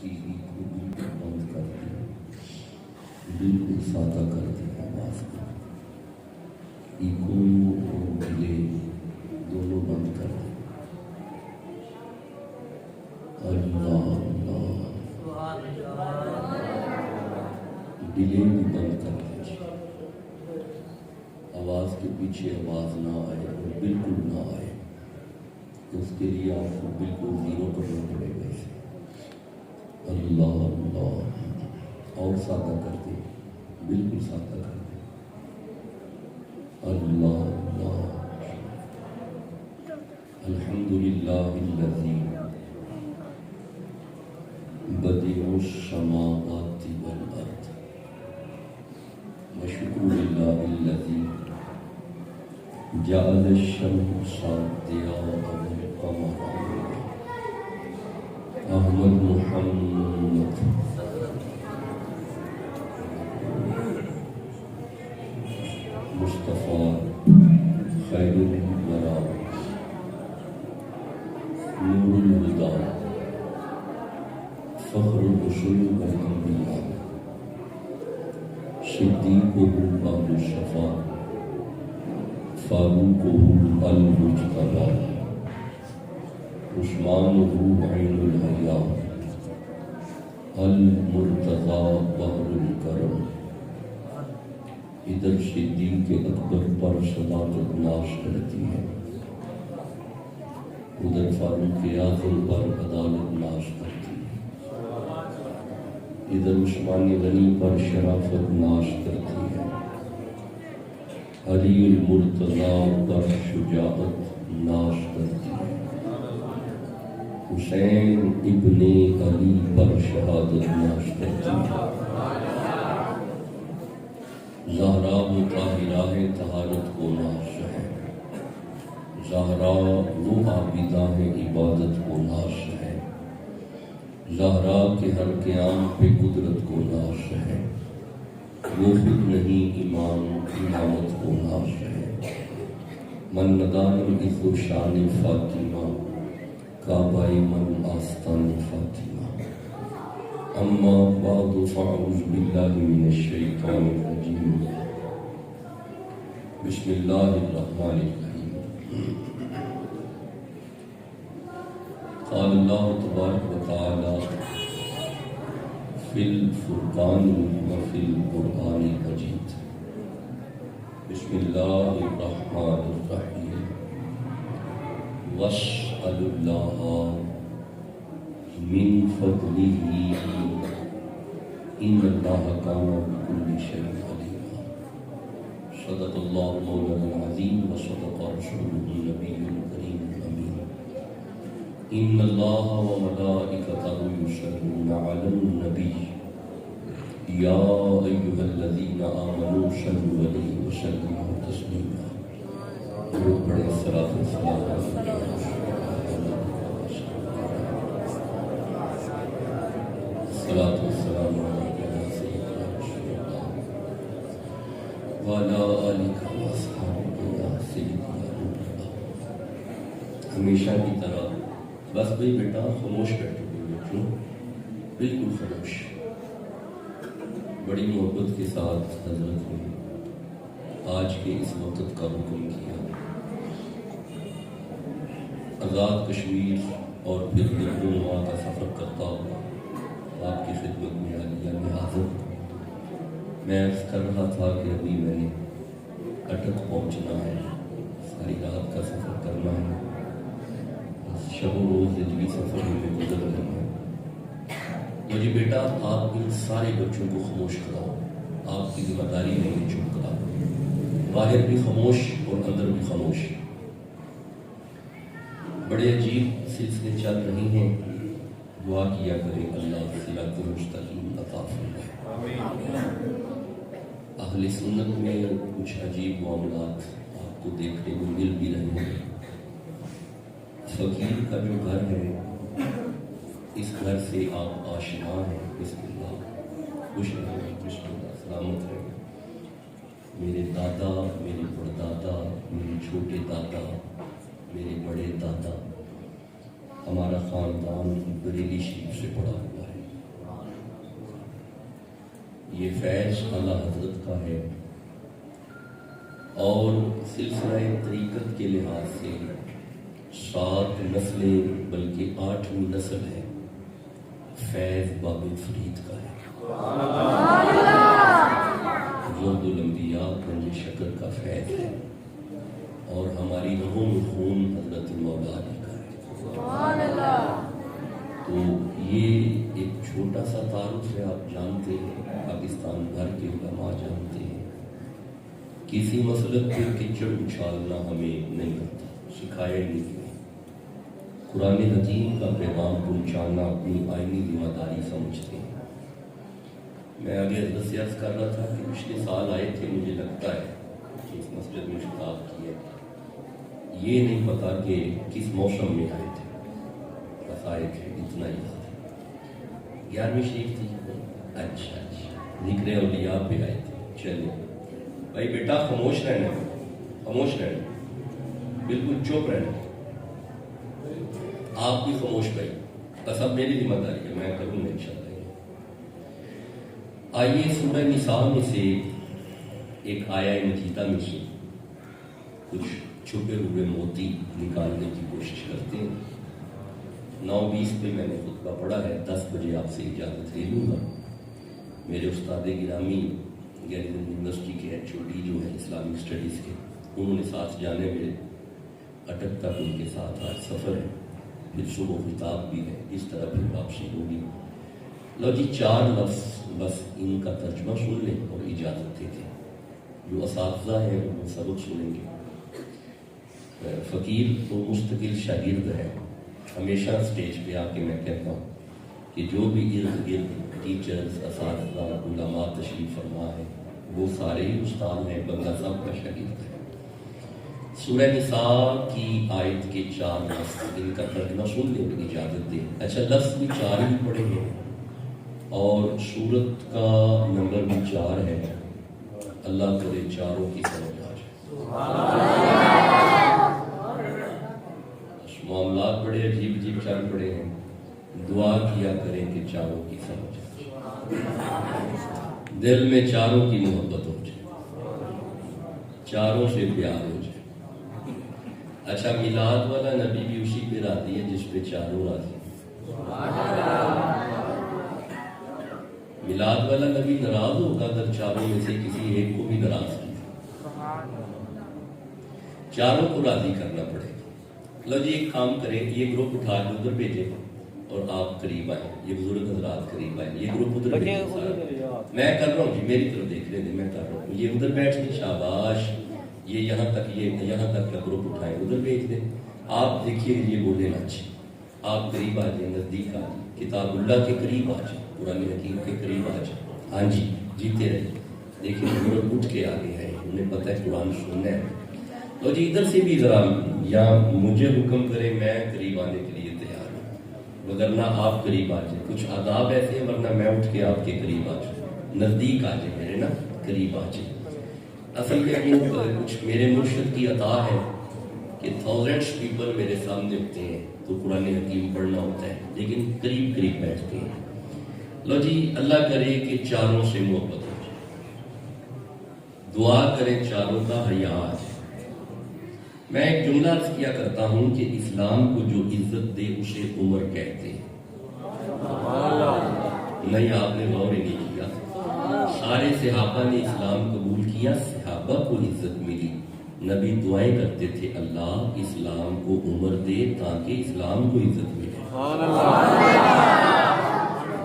T V کو بالکل بند کر دیا، بالکل سادہ کر دیا آواز کو، ایکو اور ڈیلے دونوں بند کر دیا۔ اللہ اللہ، ڈیلے بھی بند کر دیجیے، آواز کے پیچھے آواز نہ آئے اور بالکل نہ آئے، اس کے لیے آپ کو بالکل زیرو کرنا پڑے گا اسے۔ اللہ اللہ، اور سادہ کر دیں، بالکل سادہ کر دیں۔ اللہ اللہ، الحمدللہ الذی بدیع السماوات والارض، وشکر للہ الذی جعل الشمس ضیاء والقمر نورا۔ احمد محمد مصطفیٰ خیر الورا نور الہدیٰ فخر الرسل والانبیاء صدیقہ باب الشفاء فاروقہ المجتبیٰ عثمانہ عین الحیاء المرتضیٰ بحر الکرم۔ ادھر صدیق اکبر پر صداقت ناش کرتی ہے، ادھر فاروق اعظم پر عدالت ناش کرتی ہے، ادھر عثمان غنی پر شرافت ناش کرتی ہے، علی المرتضیٰ پر شجاعت ناش کرتی ہے، حسین ابن علی پر شہادت ناش کرتی ہے۔ زہرا و طاہرہ طہارت کو ناش ہے، زہرا وہ عابدہ عبادت کو ناش ہے، زہرا کے ہر قیام پہ قدرت کو ناش ہے، وہ خود نہیں امام امامت کو ناش ہے۔ من ندان عز و شان فاطمہ، کعبہ من آستان فاطمہ۔ اما بعد فاعوذ باللہ من الشیطان الرجیم، بسم اللہ الرحمن الرحیم۔ قال اللہ تبارک و تعالی فی الفرقان وفی القرآن المجید، بسم اللہ الرحمن الرحیم۔ واسألوا اللہ من فضلہ ان اللہ کان بکل شیء علیما۔ صدق اللہ مولانا العظیم وصدق رسولہ النبی الکریم الامین۔ ان اللہ وملائکتہ یصلون علی النبی یا ایھا الذین آمنوا صلوا علیہ وسلموا تسلیما۔ درود پڑھیں، الصلاۃ والسلام علیہ الصلاۃ والسلام علیہ سیدنا رسول اللہ وعلی آلہ واصحابہ یا سیدنا نور اللہ۔ ہمیشہ کی طرح بس بھئی بیٹا خاموش بیٹھو، بچوں بالکل خاموش۔ بڑی محبت کے ساتھ حضرت نے آج کے اس وقت کا حکم کیا، آزاد کشمیر اور پھر دلنما کا سفر کرتا ہوا آپ کی خدمت میں عالیہ میں حاضر۔ میں عرض کر رہا تھا کہ ابھی میں نے اٹک پہنچنا ہے، ساری رات کا سفر کرنا ہے، شب و روز دجوی سفر میں گزر رہے ہیں۔ مجھے بیٹا آپ ان سارے بچوں کو خاموش کراؤ، آپ کی ذمہ داری نہیں ہے چپ کراؤ، باہر بھی خاموش اور اندر بھی خاموش۔ بڑے عجیب سلسلے چل رہے ہیں، دعا کیا کرے اللہ صراط مستقیم عطا فرمائے۔ اہل سنت میں کچھ عجیب معاملات آپ کو دیکھنے کو مل بھی رہے ہیں۔ فقیر کا جو گھر ہے، اس گھر سے آپ آشنا ہیں، بسم اللہ، خوش رہیں، بسم اللہ، سلامت رہیں۔ میرے دادا، میرے پردادا، میرے چھوٹے دادا، میرے بڑے دادا، ہمارا خاندان بریلی شریف سے پڑا ہوا ہے۔ یہ فیض اعلیٰ حضرت کا ہے اور سلسلہ طریقت کے لحاظ سے 7 نسلیں بلکہ 8ویں نسل ہے، فیض باب فرید کا ہے۔ جود الانبیاء گنج شکر کا فیض ہے اور ہماری رگوں میں خون حضرت مولا علی کا ہے۔ تو یہ ایک چھوٹا سا تعارف ہے، آپ جانتے ہیں، پاکستان بھر کے علماء جانتے ہیں، کسی مسلک پہ کچڑ اچھالنا ہمیں نہیں آتا، سکھایا ہی نہیں۔ قرآن حکیم کا پیغام پہنچانا اپنی آئینی ذمہ داری سمجھتے ہیں۔ میں آگے حضرت سے عرض کر رہا تھا کہ پچھلے سال آئے تھے، مجھے لگتا ہے کہ اس مسجد میں خطاب کیا، یہ نہیں پتا کہ کس موسم میں آئے تھے، بس آئے تھے اتنا ہی یاد ہے۔ 11ویں شریف تھی، اچھا ذکر اولیاء پہ آئے تھے۔ چلے بھائی بیٹا خاموش رہنا، خاموش رہنا، بالکل چپ رہنا، آپ بھی خاموش بھائی، بس اب میری ذمہ داری ہے، میں کروں گا انشاءاللہ۔ آئیے سورہ نساء میں سے ایک آیہ مجیدہ میں سے کچھ چھپے ہوئے موتی نکالنے کی کوشش کرتے ہیں۔ 9:20 پہ میں نے خطبہ پڑھا ہے، 10 بجے آپ سے اجازت لے لوں گا۔ میرے استاد گرامی یونیورسٹی کے HOD جو ہے اسلامک اسٹڈیز کے، انہوں نے ساتھ جانے میں اٹک تک ان کے ساتھ آج سفر ہے، پھر صبح خطاب بھی ہے، اس طرح پھر واپسی ہوگی۔ لو جی 4 لفظ بس ان کا ترجمہ سن لیں اور اجازت دے دیں۔ جو اساتذہ ہیں وہ سبق سنیں گے۔ فقیر تو مستقل شاگرد ہے، ہمیشہ سٹیج پہ آ کے میں کہتا ہوں کہ جو بھی ارد گرد ٹیچرز، اساتذہ، علماء تشریف فرما ہے وہ سارے ہی استاد ہیں، بندہ صاحب کا شاگرد ہے۔ سورہ نساء کی آیت کے 4 لفظ ان کا ترجمہ سن لیں، اجازت دیں۔ اچھا لفظ بھی 4 ہی پڑھے ہیں اور سورت کا نمبر بھی 4 ہے، اللہ کرے چاروں کی سمجھ آ جائے۔ معاملات بڑے عجیب عجیب چل پڑے ہیں، دعا کیا کریں کہ چاروں کی سمجھ آ جائے، دل میں چاروں کی محبت ہو جائے، چاروں سے پیار ہو جائے۔ اچھا میلاد والا نبی بھی اسی پہ راضی ہے جس پہ چاروں راضی ہیں۔ میلاد والا نبی ناراض ہوگا اگر چاروں میں سے کسی ایک کو بھی ناراض کیا، چاروں کو راضی کرنا پڑے گا۔ لو جی ایک کام کریں، یہ گروپ اٹھا کے ادھر بھیجیں اور آپ قریب آئیں، یہ بزرگ حضرات قریب آئیں، یہ گروپ ادھر بھیجیں۔ میں کر رہا ہوں جی، میری طرف دیکھ لیں، میں کر رہا ہوں، یہ ادھر بیٹھ کے شاباش، یہ یہاں تک کا گروپ اٹھائیں، ادھر بھیج دیں۔ آپ دیکھیے یہ بولے نا اچھی، آپ قریب آ جائیں، نزدیک آ جائیں، کتاب اللہ کے قریب آ جائیں، قرآن حکیم کے قریب آ جائیں۔ ہاں جی جیتے رہے، دیکھیں بزرگ اٹھ کے آگے ہیں، انہیں پتہ ہے قرآن سننا ہے۔ تو جی ادھر سے بھی ذرا یا مجھے حکم کریں، میں قریب آنے کے لیے تیار ہوں، وگرنہ آپ قریب آ جائیں۔ کچھ آداب ایسے ہیں ورنہ میں اٹھ کے آپ کے قریب آ جاؤں، نزدیک آ جائیں میرے نا، قریب آ جائیں۔ اصل میں کچھ میرے مرشد کی عطا ہے کہ thousands پیپل میرے سامنے ہوتے ہیں تو قرآن حکیم پڑھنا ہوتا ہے، لیکن قریب قریب بیٹھتے ہیں۔ لو جی اللہ کرے کہ چاروں سے محبت ہو جائے، دعا کریں چاروں کا حیا آ جائے۔ میں ایک جملہ عرض کیا کرتا ہوں کہ اسلام کو جو عزت دے اسے عمر کہتے ہیں۔ نہیں آپ نے غور ہی نہیں کیا، سارے صحابہ نے اسلام قبول کیا، صحابہ کو عزت ملی، نبی دعائیں کرتے تھے اللہ اسلام کو عمر دے تاکہ اسلام کو عزت ملے۔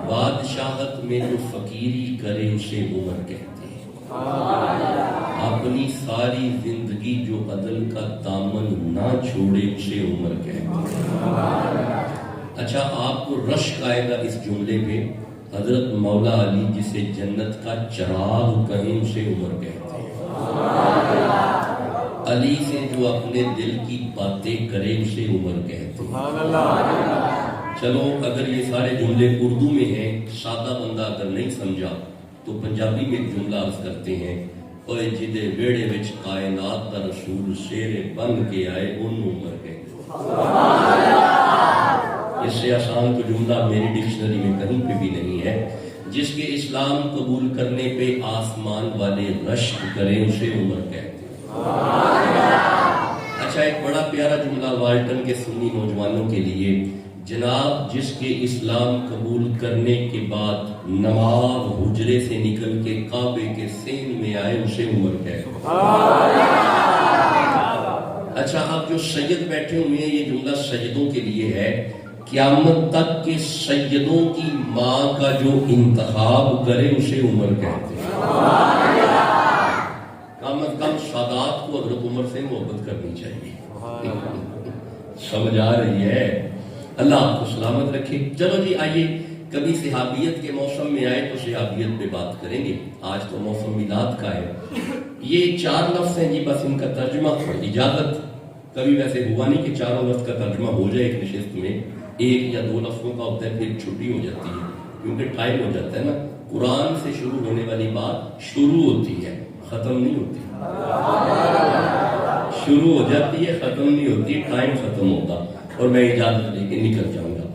بادشاہت میں جو فقیری کرے اسے عمر کہتے ہیں، اپنی ساری زندگی جو عدل کا دامن نہ چھوڑے اسے عمر کہتے ہیں۔ اچھا آپ کو رشک آئے گا اس جملے پہ، حضرت مولا علی جسے جنت کا چراغ کہیں اسے عمر کہتے ہیں، علی سے جو اپنے دل کی باتیں کرے اسے عمر کہتے ہیں۔ چلو اگر یہ سارے جملے اردو میں ہیں، سادہ بندہ اگر نہیں سمجھا تو پنجابی میں ایک جملہ عرض کرتے ہیں، اوے جدے ویڑے وچ کائنات دا رسول شیر بن کے آئے انہوں عمر کہتے ہیں۔ اس سے آسان تو جملہ میری ڈکشنری میں کہیں پہ بھی نہیں ہے۔ جس کے اسلام قبول کرنے پہ آسمان والے رشک کریں اسے عمر کہتے ہیں۔ اچھا، ایک بڑا پیارا جملہ والٹن کے سنی نوجوانوں کے لیے، جناب جس کے اسلام قبول کرنے کے بعد نماز حجرے سے نکل کے کعبے کے سین میں آئے اسے عمر کہتے ہیں۔ اچھا، اب جو سید بیٹھے ہوئے ہیں، یہ جملہ سیدوں کے لیے ہے۔ قیامت تک کے سیدوں کی ماں کا جو انتخاب کرے اسے عمر کہتے ہیں۔ کم از کم سادات کو حضرت عمر سے محبت کرنی چاہیے۔ سمجھ آ رہی ہے؟ اللہ آپ کو سلامت رکھے۔ چلو جی، آئیے کبھی صحابیت کے موسم میں آئے تو صحابیت پہ بات کریں گے۔ آج تو موسم میلاد کا ہے۔ یہ 4 لفظ ہیں جی، بس ان کا ترجمہ اجازت کبھی ویسے ہوا نہیں کہ چاروں لفظ کا ترجمہ ہو جائے ایک نشست میں، 1 یا 2 لفظوں کا ہوتا ہے، پھر چھٹی ہو جاتی ہے کیونکہ ٹائم ہو جاتا ہے نا۔ قرآن سے شروع ہونے والی بات شروع ہوتی ہے، ختم نہیں ہوتی۔ شروع ہو جاتی ہے، ختم نہیں ہوتی، ٹائم ختم ہوتا۔ اور میں اجازت لے کے نکل جاؤں گا۔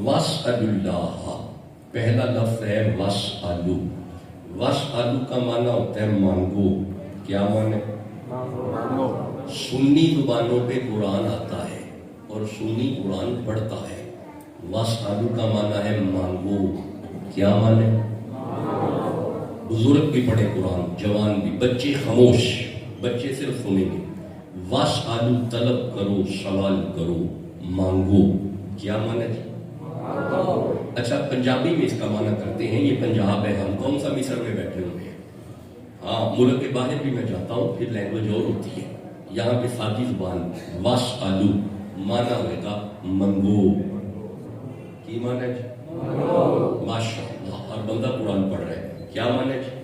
وَاسْأَلُ اللَّهَ، پہلا لفظ ہے وَاسْأَلُ۔ وَاسْأَلُ کا معنی ہوتا ہے مانگو۔ کیا معنی؟ مانگو۔ سنی زبانوں پہ قرآن آتا ہے اور سنی قرآن پڑھتا ہے۔ وَاسْأَلُ کا معنی ہے مانگو۔ کیا معنی؟ بزرگ بھی پڑھے قرآن، جوان بھی، بچے خاموش، بچے صرف سنیں گے۔ وَاسْأَلُ طلب کرو، سوال کرو، مانگو۔ کیا معنی ہے؟ اچھا، پنجابی میں اس کا معنی کرتے ہیں، یہ پنجاب ہے، ہم کون سا مصر میں بیٹھے ہوئے ہیں۔ ہاں، ملک کے باہر بھی میں جاتا ہوں، پھر لینگویج اور ہوتی ہے۔ یہاں پہ سادی زبان وَاسْأَلُ معنی ہوئے گا منگو۔ کی معنی ہے؟ ماشاءاللہ، ہر بندہ قرآن پڑھ رہا ہے۔ کیا معنی ہے؟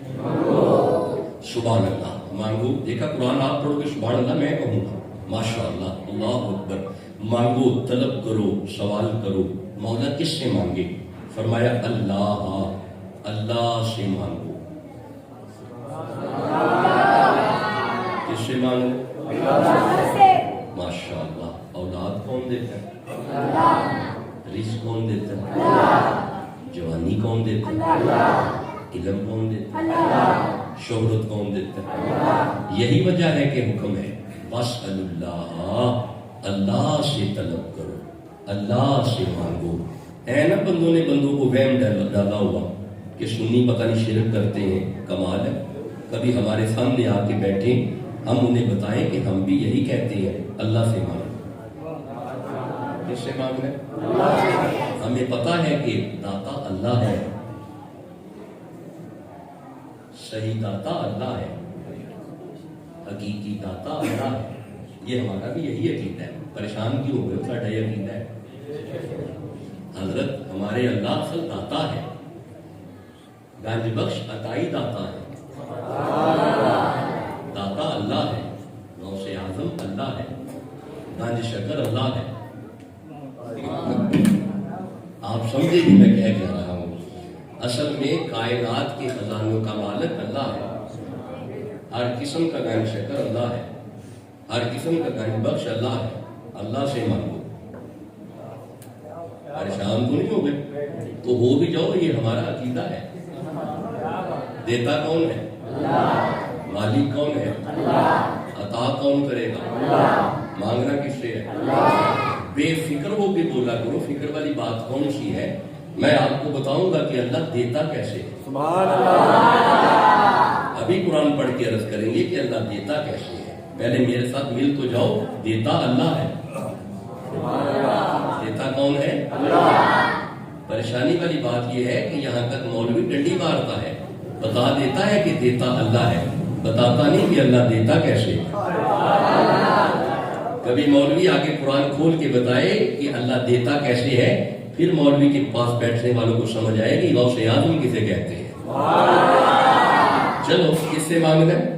سبحان اللہ، مانگو۔ دیکھا، قرآن آپ پڑھو گے سبحان اللہ میں کہوں گا، ماشاءاللہ، اللہ اکبر۔ مانگو، طلب کرو، سوال کرو۔ مولا کس سے مانگے؟ فرمایا اللہ، اللہ سے مانگو۔ کس سے مانگو؟ ماشاءاللہ۔ اولاد کون دیتا ہے؟ رزق کون دیتا ہے؟ جوانی کون دیتا ہے؟ علم کون دیتا ہے؟ شہرت کون دیتا ہے؟ یہی وجہ ہے کہ حکم ہے وَاسْأَلُ اللَّهَ، اللہ سے طلب کرو، اللہ سے مانگو۔ ہے نا بندوں نے بندوں کو وہم ڈالا ہوا کہ سنی پتہ نہیں شرک کرتے ہیں۔ کمال ہے، کبھی ہمارے سامنے آ کے بیٹھیں، ہم انہیں بتائیں کہ ہم بھی یہی کہتے ہیں اللہ سے مانگو۔ کس سے مانگنا ہے؟ ہمیں پتہ ہے کہ داتا اللہ ہے، صحیح داتا اللہ ہے، حقیقی داتا اللہ ہے۔ یہ ہمارا بھی یہی عقیدہ ہے۔ پریشان کیوں ہوئے؟ ساڈا یہ عقیدہ ہے حضرت ہمارے اللہ اصل داتا ہے، گنج بخش عطائی داتا ہے، داتا اللہ ہے، غوث اعظم اللہ ہے، گنج شکر اللہ ہے۔ آپ سمجھے کہ میں کہہ رہا ہوں؟ اصل میں کائنات کے خزانوں کا مالک اللہ ہے، ہر قسم کا گنج شکر اللہ ہے، ہر قسم کا گنج بخش اللہ ہے۔ اللہ سے مانگو۔ پریشان تو نہیں ہو گئے؟ تو ہو بھی جاؤ، یہ ہمارا عقیدہ ہے۔ دیتا کون ہے؟ مالک کون ہے؟ عطا کون کرے گا؟ مانگنا کس سے ہے؟ بے فکر ہو کے بولا کرو۔ فکر والی بات کون سی ہے؟ میں آپ کو بتاؤں گا کہ اللہ دیتا کیسے ہے۔ سبحان اللہ۔ ابھی قرآن پڑھ کے عرض کریں گے کہ اللہ دیتا کیسے ہے۔ پہلے میرے ساتھ مل تو جاؤ۔ دیتا اللہ ہے۔ دیتا کون ہے؟ اللہ۔ پریشانی والی بات یہ ہے کہ یہاں تک مولوی ڈنڈی مارتا ہے، بتا دیتا ہے کہ دیتا اللہ ہے، بتاتا نہیں کہ اللہ دیتا کیسے ہے۔ کبھی مولوی آگے قرآن کھول کے بتائے کہ اللہ دیتا کیسے ہے، پھر مولوی کے پاس بیٹھنے والوں کو سمجھ آئے گی غوث اعظم کسے کہتے ہیں۔ چلو، کس سے مانگنا ہے؟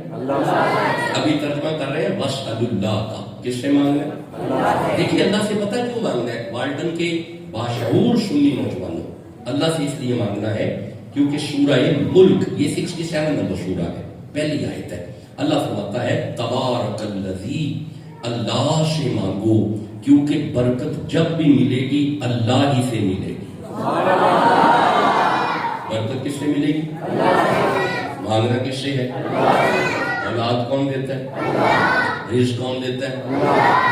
ابھی ترجمہ کر رہے ہیں وَاسْأَلُ اللَّهَ کا۔ کس سے مانگنا ہے؟ دیکھیے، اللہ سے پتہ کیوں مانگنا ہے؟ والٹن کے باشعور سنی نوجوانوں، اللہ سے اس لیے مانگنا ہے کیونکہ سورہ ملک یہ 67 نمبر سورہ ہے، پہلی آیت ہے۔ اللہ فرماتا ہے تبارک الذی، اللہ سے مانگو کیونکہ برکت جب بھی ملے گی اللہ ہی سے ملے گی۔ برکت کس سے ملے گی؟ مانگنا کس سے ہے؟ اولاد کون دیتا ہے؟ رزق کون دیتا ہے؟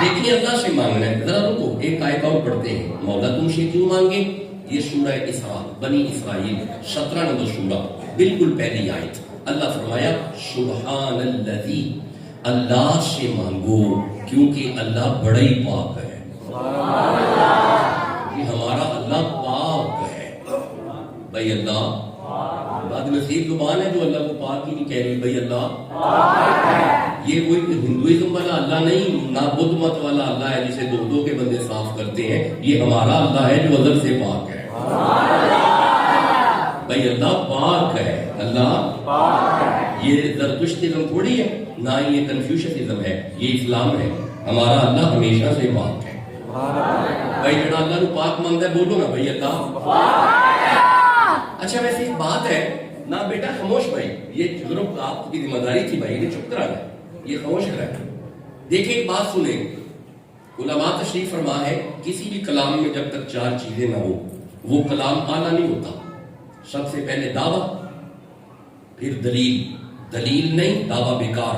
دیکھیے اللہ سے مانگنا ہے. ذرا رکو، ایک آیت اور پڑھتے ہیں. مولا تم سے کیوں مانگے؟ یہ سورہ اسراء، بنی اسرائیل 17 نمبر سورہ، بالکل پہلی آیت. اللہ فرمایا سبحان الذی، اللہ سے مانگو کیونکہ اللہ بڑا ہی پاک ہے. کہ ہمارا اللہ پاک ہے. بھائی اللہ بات نصیب زبان ہے جو اللہ کو پاک ہی نہیں کہہ رہی. بھائی اللہ یہ کوئی ہندوازم والا اللہ نہیں، نہ بدھ مت والا اللہ ہے جسے دو کے بندے صاف کرتے ہیں. یہ ہمارا اللہ ہے جو ازل سے پاک ہے. بھائی اللہ پاک ہے. اللہ یہ زرتشتیزم تھوڑی ہے، نہ یہ کنفیوشنزم ہے، یہ اسلام ہے. ہمارا اللہ ہمیشہ سے پاک ہے. بھائی جڑا اللہ کو پاک مانتا ہے بولو نا بھائی اللہ. اچھا ویسے ایک بات ہے نہ بیٹا، خاموش بھائی، یہ ضرور آپ کی ذمہ داری تھی بھائی، یہ چپ کرا ہے، یہ خاموش کرا ہے. دیکھیں ایک بات سنیں، علماء تشریف فرما ہے کسی بھی کلام میں جب تک 4 چیزیں نہ ہو وہ کلام اعلیٰ نہیں ہوتا. سب سے پہلے دعویٰ، پھر دلیل. دلیل نہیں دعویٰ بیکار،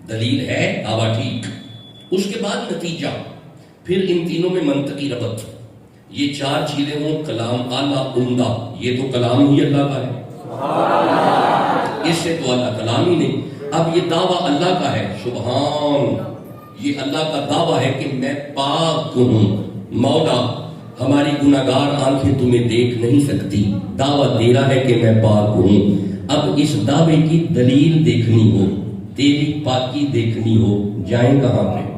دلیل ہے دعویٰ ٹھیک. اس کے بعد نتیجہ، پھر ان تینوں میں منطقی ربط. یہ 4 چیزیں ہوں کلام اعلیٰ عمدہ. یہ تو کلام ہی اللہ کا ہے، اس سے تو اللہ کلام ہی نہیں. اب یہ دعویٰ اللہ کا ہے، سبحان، یہ اللہ کا دعویٰ ہے کہ میں پاک ہوں. مولا ہماری گناہگار آنکھیں تمہیں دیکھ نہیں سکتی، دعویٰ دے رہا ہے کہ میں پاک ہوں. اب اس دعوے کی دلیل دیکھنی ہو، تیری پاکی دیکھنی ہو، جائیں کہاں پہ؟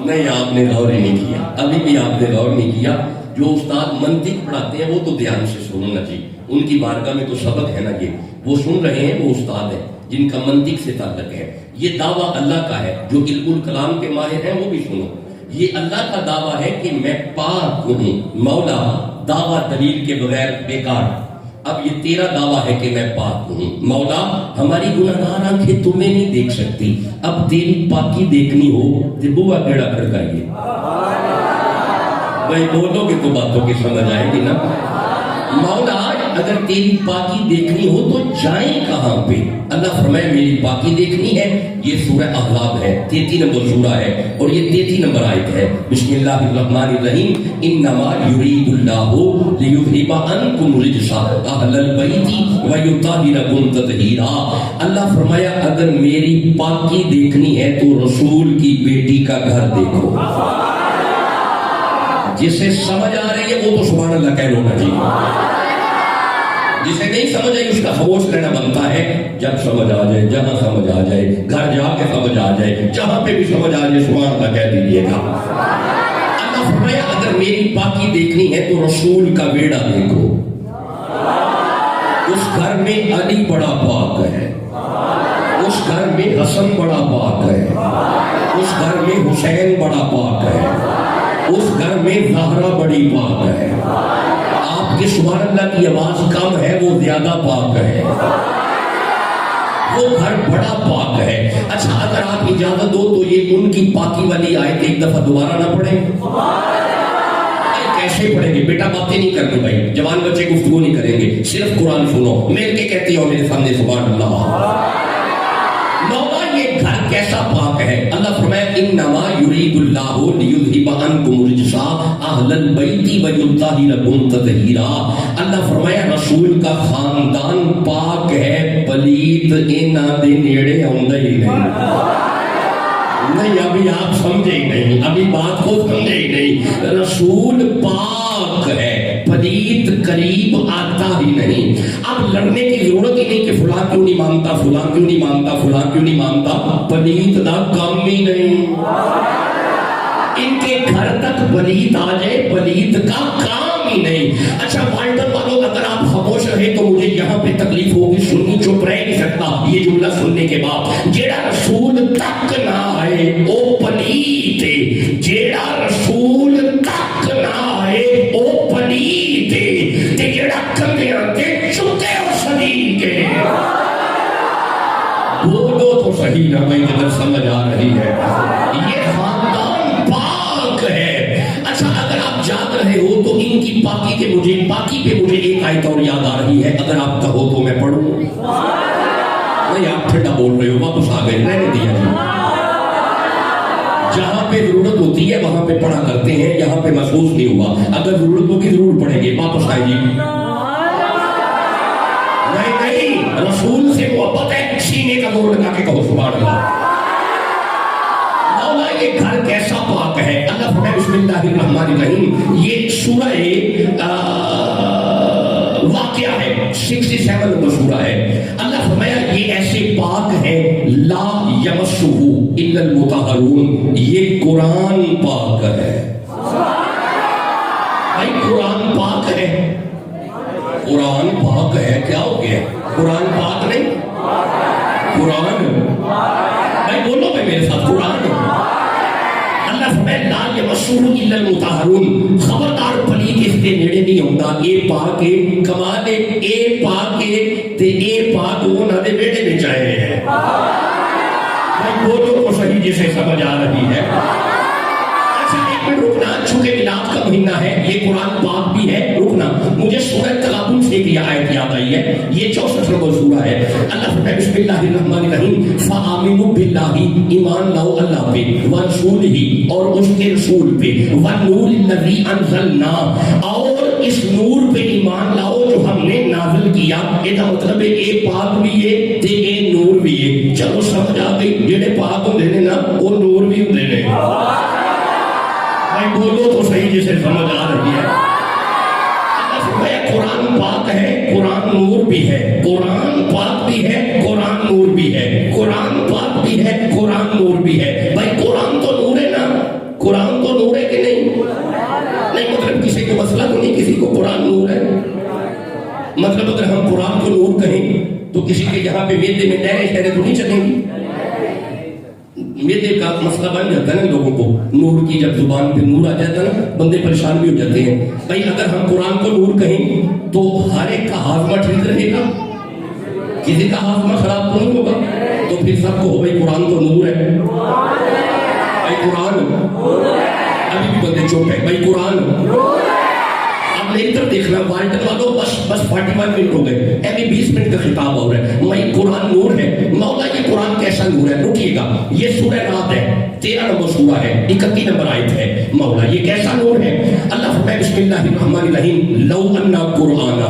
نہیں آپ نے غور ہی نہیں کیا، ابھی بھی آپ نے غور نہیں کیا. جو استاد منطق پڑھاتے ہیں وہ تو دھیان سے سننا چاہیے، ان کی بارگاہ میں تو سبق ہے نا. یہ وہ سن رہے ہیں، وہ استاد ہیں جن کا منطق سے تعلق ہے. یہ دعویٰ اللہ کا ہے، جو علم الکلام کے ماہر ہیں وہ بھی سنو. یہ اللہ کا دعویٰ ہے کہ میں پاک ہوں. مولا دعویٰ دلیل کے بغیر بیکار. اب یہ تیرا دعویٰ ہے کہ میں پاک ہوں. مولا ہماری گناہگار آنکھیں تمہیں نہیں دیکھ سکتی، اب تیری پاکی دیکھنی ہو تو بوا کیڑا کھڑکائیے. بھائی بولو گے تو باتوں کی سمجھ آئے گی نا. مولا اگر تیری پاکی دیکھنی ہو تو جائیں کہاں پہ؟ اللہ فرمائے میری پاکی دیکھنی ہے. یہ سورہ احزاب ہے، 33 نمبر سورہ ہے اور یہ 33 نمبر آیت ہے. بسم اللہ الرحمن الرحیم. انما یرید اللہ لیذھب عنکم الرجس اہل البیت ویطہرکم تطہیرا. اللہ فرمایا اگر میری پاکی دیکھنی ہے تو رسول کی بیٹی کا گھر دیکھو. جسے سمجھ آ رہی ہے وہ تو سبحان اللہ کہہ لو نا جی. جسے نہیں سمجھ آئی اس کا خاموش رہنا بنتا ہے. جب سمجھ آ جائے، جہاں سمجھ آ جائے، گھر جا کے سمجھ آ جائے، جہاں پہ بھی سمجھ آ جائے سبحان اللہ کہہ دیجیے گا. اللہ فرمایا اگر میری پاکی دیکھنی ہے تو رسول کا بیڑا دیکھو. اس گھر میں علی بڑا پاک ہے، اس گھر میں حسن بڑا پاک ہے، اس گھر میں حسین بڑا پاک ہے، اس گھر میں زہرا بڑی پاک ہے. آپ کے سبحان اللہ کی آواز کم ہے، وہ زیادہ پاک ہے، وہ گھر بڑا پاک ہے. اچھا اگر آپ اجازت دو تو یہ ان کی پاکی والی آیت ایک دفعہ دوبارہ نہ پڑھیں. کیسے پڑھیں گے بیٹا؟ باتیں نہیں کرتے بھائی، جوان بچے گفتگو نہیں کریں گے، صرف قرآن سنو. مل کے کہتی ہو میرے سامنے سبحان اللہ. مولا یہ گھر کیسا پاک ہے؟ اللہ فرمایا انما یرید اللہ لیذھب عنکم الرجس اہل البیت ویطہرکم تطہیرا. اللہ فرمایا رسول کا خاندان پاک ہے، پلیت انہاں دے نیڑے آوندا ہی نہیں. نہیں ابھی آپ سمجھے ہی نہیں، ابھی بات کو سمجھے ہی نہیں. رسول پاک ہے، پلیت قریب آتا ہی نہیں. اب لڑنے کی ضرورت ہی نہیں کہ فلاں کیوں نہیں مانتا، فلاں کیوں نہیں مانتا، فلاں کیوں نہیں مانتا. پلیت دا کام ہی نہیں. ان کے گھر تک پلیت آ جائے، پلیت کا کام ہی نہیں. اچھا والٹر والوں اگر آپ خاموش رہے تو مجھے یہاں پہ تکلیف ہوگی، سنی چپ رہ نہیں سکتا یہ جملہ سننے کے بعد. جیڑا رسول تک نہ آئے او پلیت ہے، جیڑا رسول تک نہ آئے او پلیت ہے، تے جیڑا کندیاں تے چکے او صدیق ہے. بولو تو صحیح نہ بھائی اگر سمجھ آ رہی ہے. یہ خاندان پاک ہے. اچھا اگر آپ جاگ رہے ہو تو دین کی پاکی پہ مجھے ایک آیت اور یاد آ رہی ہے، اگر آپ کہو تو میں پڑھوں؟ نہیں، آپ ٹھنڈا بول رہے ہو، واپس آ گئے، رہنے دیا جی۔ جہاں پہ ضرورت ہوتی ہے وہاں پہ پڑھا کرتے ہیں، یہاں پہ محسوس نہیں ہوا، اگر ضرورت ہوگی ضرور پڑھیں گے، واپس آئے جی۔ نہیں، رسول سے محبت ہے، سینے کا زور لگا کے کہو سبحان اللہ۔ مولا یہ گھر کیسا پاک ہے، اللہ فرمائے بسم اللہ الرحمن الرحیم، یہ سورہ واقعہ ہے، 67 نمبر سورہ ہے۔ اللہ فرمایا یہ ایسے پاک ہے، لا یمسہ الا المطہرون، یہ قرآن پاک ہے۔ بھائی قرآن پاک ہے، قرآن پاک ہے، کیا ہو گیا؟ قرآن پاک نہیں، قرآن بھائی بولو بھائی میرے ساتھ، قرآن۔ اللہ فرمائے لا یمسہ الا المطہرون، خبردار پلید اس دے نیڑے نہیں ہوندا، اے پاک ہے، کمال ہے، اے پاک ہے تے اے پاک انہاں دے بیٹے وچ آئے ہیں۔ بھائی بولو تو صحیح جسے سمجھ آ رہی ہے۔ اچھا ایک منٹ رکنا، چونکہ میلاد کا مہینہ ہے، یہ قرآن پاک بھی ہے، رکنا، مجھے سورہ تغابن سے ایک آیت یاد آئی ہے، یہ 64 نمبر سورہ ہے۔ اللہ فرمائے بسم اللہ الرحمن الرحیم، فآمنوا باللہ، ایمان لاؤ اللہ پہ، ورسولہ، اور اس کے رسول پہ، والنور الذی انزلنا، اور اس نور پہ ایمان لاؤ جو ہم نے نازل کیا۔ یہ مطلب ہے اے پاک بھی ہے تے اے نور بھی ہے۔ چلو سمجھ آ گئی، جڑے پاک ہوندے نے نا وہ نور بھی ہوندے نے۔ بولو تو صحیح جسے سمجھ آ رہی ہے۔ اللہ فرمایا قرآن پاک ہے، قرآن نور بھی ہے، قرآن پاک بھی ہے، قرآن نور بھی ہے، قرآن پاک بھی ہے، قرآن نور بھی ہے۔ بھائی قرآن تو نور ہے نا، قرآن تو نور ہے کہ نہیں؟ نہیں مطلب کسی کو مسئلہ تو نہیں، کسی کو قرآن نور ہے، مطلب اگر ہم قرآن کو نور کہیں تو کسی کے یہاں پہ میدے میں نہریں شہریں تو نہیں چلیں گی؟ میدے کا مسئلہ بن جاتا ہے نا لوگوں کو، نور کی جب زبان پہ نور آ جاتا ہے نا بندے پریشان بھی ہو جاتے ہیں۔ بھائی اگر ہم قرآن کو نور کہیں تو ہر ایک کا ہاضمہ ٹھیک رہے گا، کسی کا ہاضمہ خراب تو نہیں ہوگا، تو پھر سب کو بھائی قرآن تو نور ہے، بھائی قرآن، ابھی بھی بندے چپ ہے، بھائی قرآن۔ اب میری طرف دیکھنا وارٹر والوں، بس 45 منٹ ہو گئے، ابھی 20 منٹ کا خطاب ہو رہا ہے۔ میں قرآن نور ہے، مولا یہ قرآن کیسا نور ہے؟ رکیے گا، یہ سورہ رات ہے، 13 نمبر سورہ ہے، 31 نمبر آیت ہے۔ مولا یہ کیسا نور ہے؟ اللہ فرمائے بسم اللہ الرحمن الرحیم، لو انا قرآن،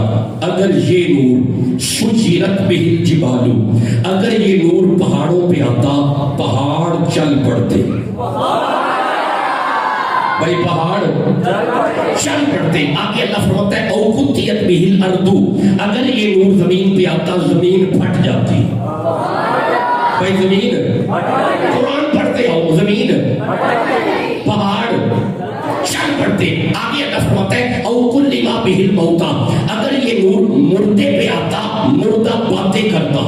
اگر یہ نور سجرت بہ الجبال، اگر یہ نور پہاڑوں پہ آتا پہاڑ چل پڑتے، بھائی پہاڑ چل پڑتے۔ آگے اللہ فرماتا ہے او قطعت بہ الارض، اگر یہ نور زمین پہ آتا زمین پھٹ جاتی، بھائی زمین، قرآن پڑھتے ہو، زمین، پہاڑ چل پڑتے۔ آگے اللہ فرماتا ہے او کلم بہ الموتى، اگر یہ نور مردے پہ آتا مردہ باتیں کرتا،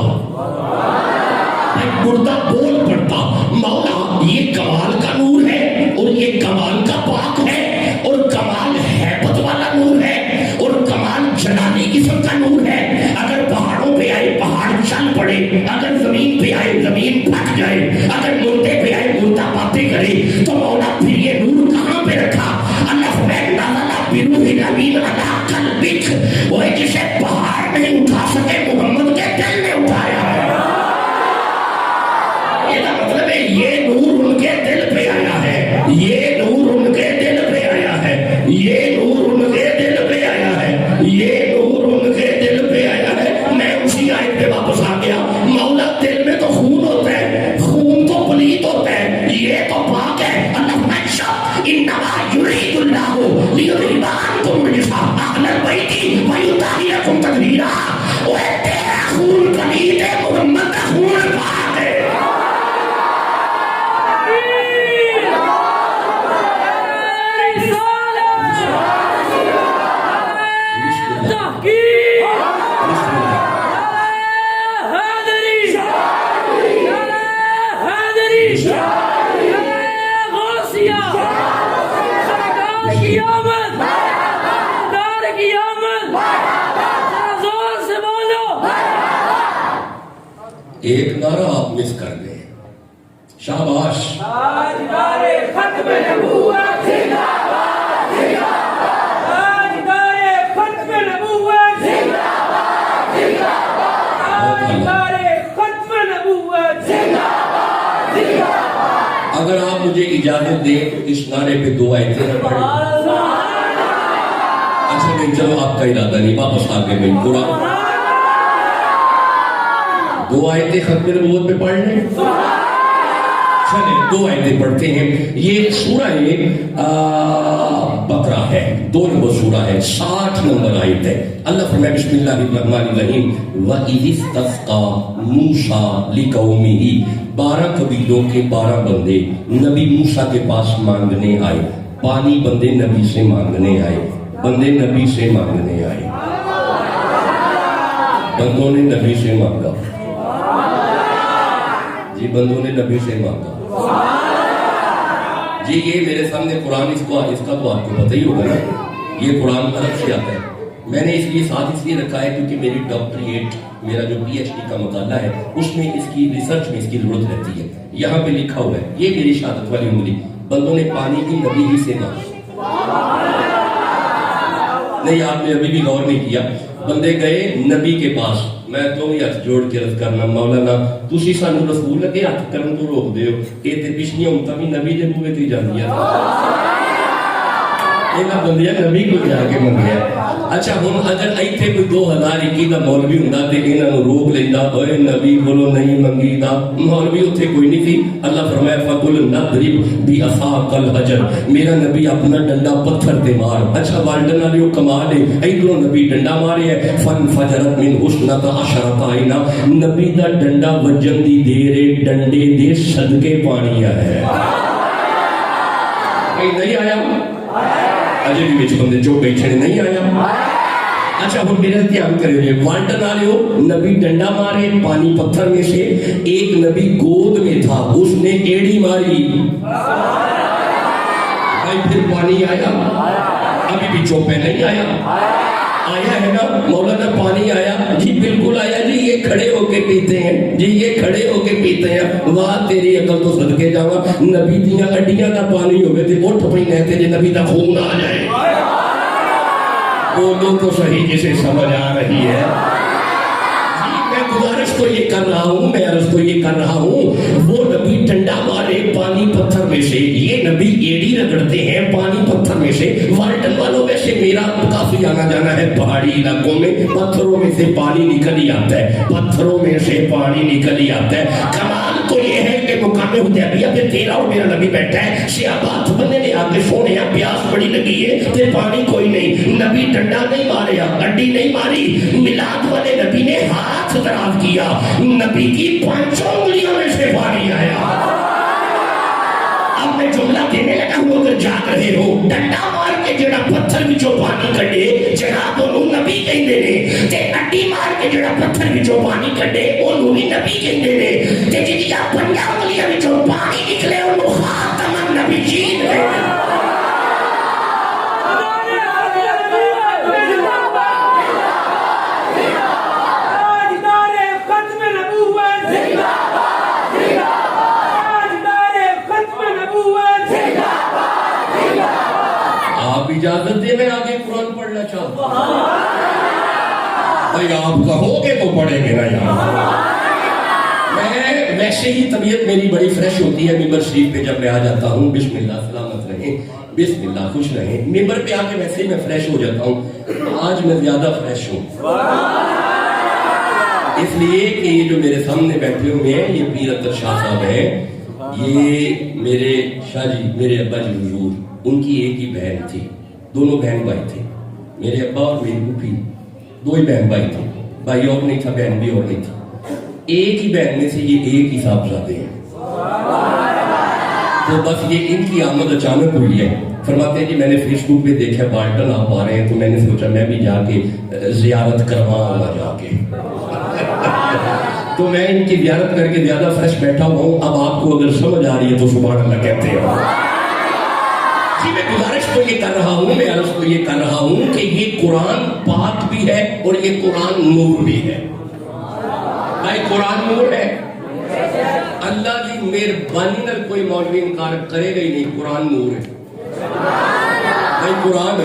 مردہ بول پڑتا۔ مولا یہ کمال کا نور ہے اور یہ کمال کا پاک ہے اور کمال ہیبت والا نور ہے اور کمال جلالی قسم کا نور ہے۔ اگر پہاڑوں پہ آئے پہاڑ چل پڑے، اگر زمین پہ آئے زمین پھٹ جائے، اگر مردے پہ آئے مردہ باتیں کرے، تو مولا پھر یہ نور کہاں پہ رکھا؟ اللہ فرمائے نزل بروح الامین علی قلبک، وہ جسے پہاڑ نہیں اٹھا سکے محمد کے دل نے اٹھایا ہے۔ مطلب ہے یہ نور ان کے دل پہ آیا ہے، یہ نور ان کے دل پہ آیا ہے، یہ نور ان کے دل پہ آیا ہے، یہ نور ان کے دل پہ آیا ہے۔ میں اسی آیت پہ واپس آ گیا، مولا دل میں تو خون ہوتا ہے، خون تو پلید ہوتا ہے، یہ تو پاک ہے۔ اللہ فرمایا انما یرید اللہ لیذہب عنکم الرجس اہل البیت ویطہرکم تطہیرا، وہ تیرا خون پلید ہے، محمد کا خون پاک ہے۔ ایک نعرہ آپ مس کر گئے، شاباش۔ تاجدار ختم نبوت زندہ باد، زندہ باد، اگر آپ مجھے اجازت دیں تو اس نعرے پہ 2 آیتیں نہ پڑھیں. اچھا نہیں چلو آپ کا ارادہ نہیں, واپس آگے میں پورا 2 آیتیں ختم نبوت پہ پڑھ لیں. چلیں 2 آیتیں پڑھتے ہیں. یہ سورہ بقرہ ہے, 2 نمبر سورہ ہے, 60 نمبر آیت ہے. اللہ فرمائے بسم اللہ الرحمن الرحیم وَإِذِ اسْتَسْقَىٰ مُوسَىٰ لِقَوْمِهِ 12 قبیلوں کے 12 بندے نبی موسیٰ کے پاس مانگنے آئے. پانی بندے نبی سے مانگنے آئے, بندے نبی سے مانگنے آئے, بندوں نے نبی سے مانگا. جی بندوں نے نبی سے مانگا. جی یہ میرے سامنے قرآن اس کا تو آپ کو پتہ ہی ہوگا نا, یہ قرآن عرب سے آتا ہے. میں نے اس لیے ساتھ اس لیے رکھا ہے کیونکہ میری ڈاکٹریٹ, میرا جو پی ایچ ڈی کا مطالعہ ہے اس میں اس کی ریسرچ میں اس کی ضرورت رہتی ہے. یہاں پہ لکھا ہوا ہے, یہ میری شہادت والی انگلی, بندوں نے پانی بھی نبی ہی سے مانگا. نہیں آپ نے ابھی بھی غور نہیں کیا. بندے گئے نبی کے پاس, میں تو بھی ہاتھ جوڑ کے عرض کرنا مولانا تسی سانو رسول لگے ہاتھ کرن تو روک دیو, یہ تے پچھلیاں امتاں بھی نبی دے بوئے تے جاندیاں. اینا بندیاں نبی کو جا کے منگیا. اچھا ہن اگر ایتھے کوئی 2021 دا مولوی ہوندا تے انہاں نوں روک لیندا, اوئے نبی کولوں نہیں منگی دا. مولوی اوتھے کوئی نہیں تھی. اللہ فرمایا فقل نضرب بعصاک الحجر, میرا نبی اپنا ڈنڈا پتھر تے مار. اچھا والڈن والیو کمال ہے, ادھروں نبی ڈنڈا مارے ہے, فانفجرت من حسنۃ عشرۃ عینا, نبی دا ڈنڈا وجن دی دیر ہے, ڈنڈے دے صدقے پانی آیا ہے. نہیں آیا اجے بھی بچ بندے جو بیٹھے نہیں آیا. اچھا ہم میرا دھیان کریں گے, والٹن آ رہے ہو, نبی ڈنڈا مارے پانی پتھر میں سے. ایک نبی گود میں تھا, اس نے ایڑی ماری, بھائی پھر پانی آیا. ابھی بھی چوپے نہیں آیا, آیا ہے نا مولانا پانی آیا. جی بالکل آیا جی, یہ کھڑے ہو کے پیتے ہیں جی, یہ کھڑے ہو کے پیتے ہیں. واہ تیری عقل تو صدقے جاواں, نبی دیاں ہڈیاں دا پانی ہوے تے اٹھ پئی نہ تے نبی دا خون آ جائے. بولو تو صحیح جسے سمجھ آ رہی ہے. میں گزارش تو یہ کر رہا ہوں, میں عرض تو یہ کر رہا ہوں, وہ نبی ڈنڈا مارے پانی پتھر میں سے, یہ نبی ایڑی رگڑتے ہیں پانی پتھر میں سے. والٹن والوں میں سے میرا کافی آنا جانا ہے پہاڑی علاقوں میں, پتھروں میں سے پانی نکل ہی آتا ہے, پتھروں میں سے پانی نکل ہی آتا ہے. کمال تو یہ ہے کہ مقام حدیبیہ پہ تیرا اور میرا نبی بیٹھا ہے, سیابات بننے نے آگے سونے پیاس بڑی لگی ہے تے پانی کوئی نہیں. نبی ڈنڈا نہیں ماریا, اڈی نہیں ماری. میلاد والے نبی نے ہاتھ دراز کیا, نبی کی 5 انگلیوں میں سے پانی آیا. اب میں جملہ دینے لگا ہوں, اگر جاگ رہے ہو, ڈنڈا مار کے جڑا پتھر وچوں پانی کڈے جناب اونوں نبی کہندے نے, تے اڈی مار کے جڑا پتھر وچوں پانی کڈے اونوں بھی نبی کہندے نے, تے جڑیاں 5 انگلیاں وچوں پانی نکلے اونوں خاتم النبیین کہندے نے. اجازت دے میں آگے قرآن پڑھنا چاہتا ہوں. بھائی آپ کہو گے تو پڑھیں گے نا یار. میں ویسے ہی طبیعت میری بڑی فریش ہوتی ہے ممبر شریف پہ جب میں آ جاتا ہوں. بسم اللہ سلامت رہیں, بسم اللہ خوش رہیں. ممبر پہ آ کے ویسے ہی میں فریش ہو جاتا ہوں. آج میں زیادہ فریش ہوں اس لیے کہ یہ جو میرے سامنے بیٹھے ہوئے ہیں یہ پیر اطہر شاہ صاحب ہیں. یہ میرے شاہ جی, میرے ابا جی حضور, ان کی ایک ہی بہن تھی, دونوں بہن بھائی تھے. میرے ابا اور میری پھوپھی 2 ہی بہن بھائی تھے, بھائی اور نہیں تھا, بہن بھی اور نہیں تھی. ایک ہی بہن میں سے یہ ایک ہی صاحبزادے ہیں. تو بس یہ ان کی آمد اچانک ہوئی ہے. فرماتے ہیں جی میں نے فیس بک پہ دیکھا والٹن آپ آ رہے ہیں, تو میں نے سوچا میں بھی جا کے زیارت کرواؤں گا جا کے. تو میں ان کی زیارت کر کے زیادہ فریش بیٹھا ہوا ہوں. اب آپ کو اگر سمجھ آ رہی ہے تو سبحان اللہ کہتے ہیں. جی میں گزارش تو یہ کر رہا ہوں, میں عرض تو یہ کر رہا ہوں کہ یہ قرآن پاک بھی ہے اور یہ قرآن نور بھی ہے. بھائی قرآن نور ہے, اللہ کی مہربانی نال کوئی مولوی انکار کرے گا ہی نہیں. قرآن نور ہے بھائی, قرآن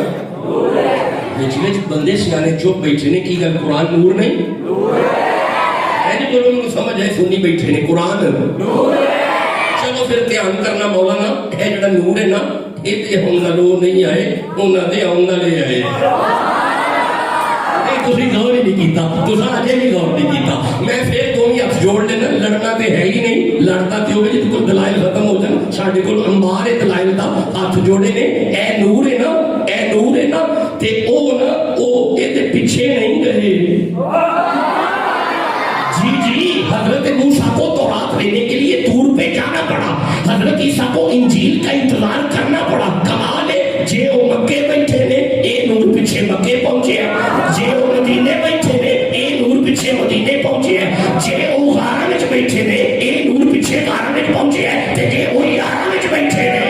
بچنے بندے سیانے چپ بیٹھے نے کی گل, قرآن نور نہیں ہے. جی بولو سمجھ ہے, سنی بیٹھے نے قرآن. چلو پھر بیان کرنا مولانا ہے جڑا نور ہے نا یہ تے ہن نالوں نہیں آئے انہاں دے آن والے آئے تسی غور ہی نہیں کیتا تساں اجے بھی غور نہیں کیتا میں پھر تو ہی ہاتھ جوڑ لینا لڑنا تے ہے ہی نہیں لڑتا تے ہوے جے کوئی دلائل ختم ہو جان ساڈے کول انبار ہے دلائل دا ہاتھ جوڑے نے اے نور ہے نا تے او نا او اے دے پیچھے نہیں گئے جی حضرت موسیٰ کو تورات لینے کے لیے طور پہ جانا پڑا حضرت عیسیٰ کو انجیل کا انتظار کرنا پڑا کمال ہے جے او مکے بیٹھے نے اے نور پیچھے مکے پہنچے جے او مدینے بیٹھے نے اے نور پیچھے مدینے پہنچے جے او غارہ وچ بیٹھے نے اے نور پیچھے غارہ وچ پہنچے تے جے او یارہ وچ بیٹھے نے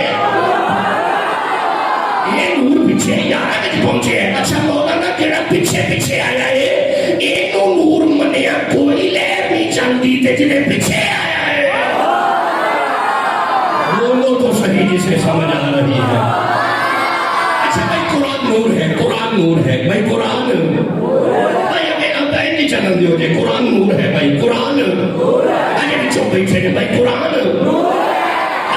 اے نور پیچھے یارہ وچ پہنچے اچھا مولانا جڑا پیچھے آیا ہے اے تو نور منیا کوئی لہر نہیں چلتی تے جڑے پیچھے آیا ہے بولو تو صحیح جسے سمجھ آ رہی ہے اچھا بھائی قرآن نور ہے بھائی قرآن بھائی ابھی ابھی نہیں چلن دیو جے قرآن نور ہے بھائی قرآن اجے بچوں بیٹھے نے بھائی قرآن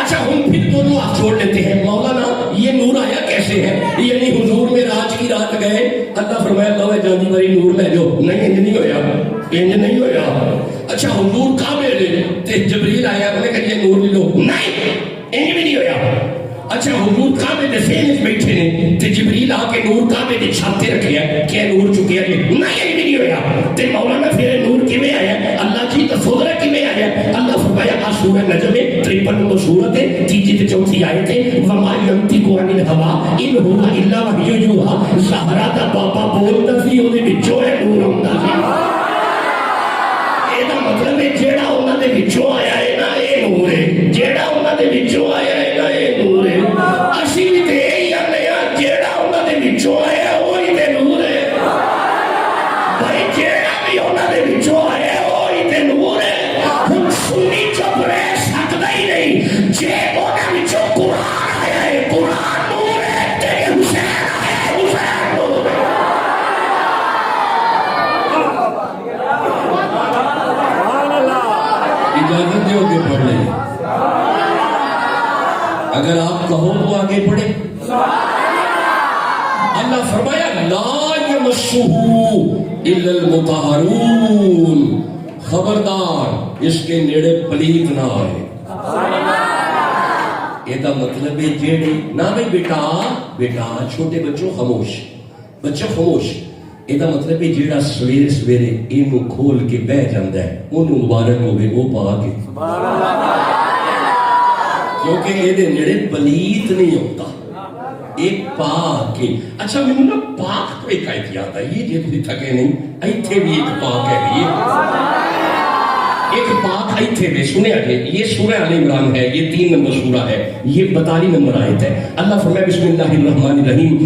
اچھا ہم پھر دونوں آپ چھوڑ لیتے ہیں مولانا یہ نور آیا کیسے ہے یعنی حضور میں راج کی رات گئے اللہ فرمایا لو جاندی بری نور لے جو نہیں انج نہیں ہویا اچھا حضور کعبے لے تے جبریل آیا انہوں نے کہا یہ نور لے لو نہیں انج بھی نہیں ہویا اچھا حضور کعبے دے سینے بیٹھے نے تے جبریل آ کے نور کعبے دے چھاتے رکھیا کہ نور چکیا کہ نہیں انج بھی نہیں ہویا تے مولانا پھر نور کیویں آیا اللہ کی تصور کیویں آیا اللہ فرمایا آ سورہ نجم 53 نمبر سورت ہے تیسری تے چوتھی آیت ہے وما ينطق عن الهوى ان هو الا وحی یوحى زہرا دا بابا بولدا سی اودے وچوں ہے نور ہوندا سی اے دا مطلب ہے جیڑا انہاں دے وچوں آیا ہے نا اے نور ہے جیڑا انہاں دے وچوں آیا ہے نا اے نور ہے اسی بھی تے یہی آنے جیڑا انہاں دے وچوں آیا وہی تے نور ہے بھائی جیڑا بھی انہاں دے وچوں آیا وہی تے نور ہے ہم سنی چپ رہ سکتا ہی نہیں جے انہاں وچوں قرآن آیا ہے قرآن نور ہے تے حسین آیا ہے حسین نور ہے اجازت دے ہوگے پڑھ لیں اگر آپ کہو تو آگے پڑھیں اللہ فرمایا لا یمسہ الا المطہرون خبردار اس کے نیڑے پلیت نہ آئے یہ دا مطلب ہے جیڑی نہ بھئی بیٹا چھوٹے بچوں خاموش یہ دا مطلب ہے جیڑا سویرے اینو کھول کے بہ جاندا ہے انہوں مبارک ہوئے وہ پاک ہے کیونکہ یہ دے نیڑے پلیت نہیں ہوتا ایک پاک ہے اچھا میں نے پاک تو ایک آیت یاد ہے یہ جے تھی تھکے نہیں ایتھے بھی ایک پاک ہے ایک پاک ایتھے بھی سنے آگے یہ سورہ آل عمران ہے یہ 3 نمبر سورہ ہے یہ 42 نمبر آیت ہے اللہ فرمائے بسم اللہ الرحمن الرحیم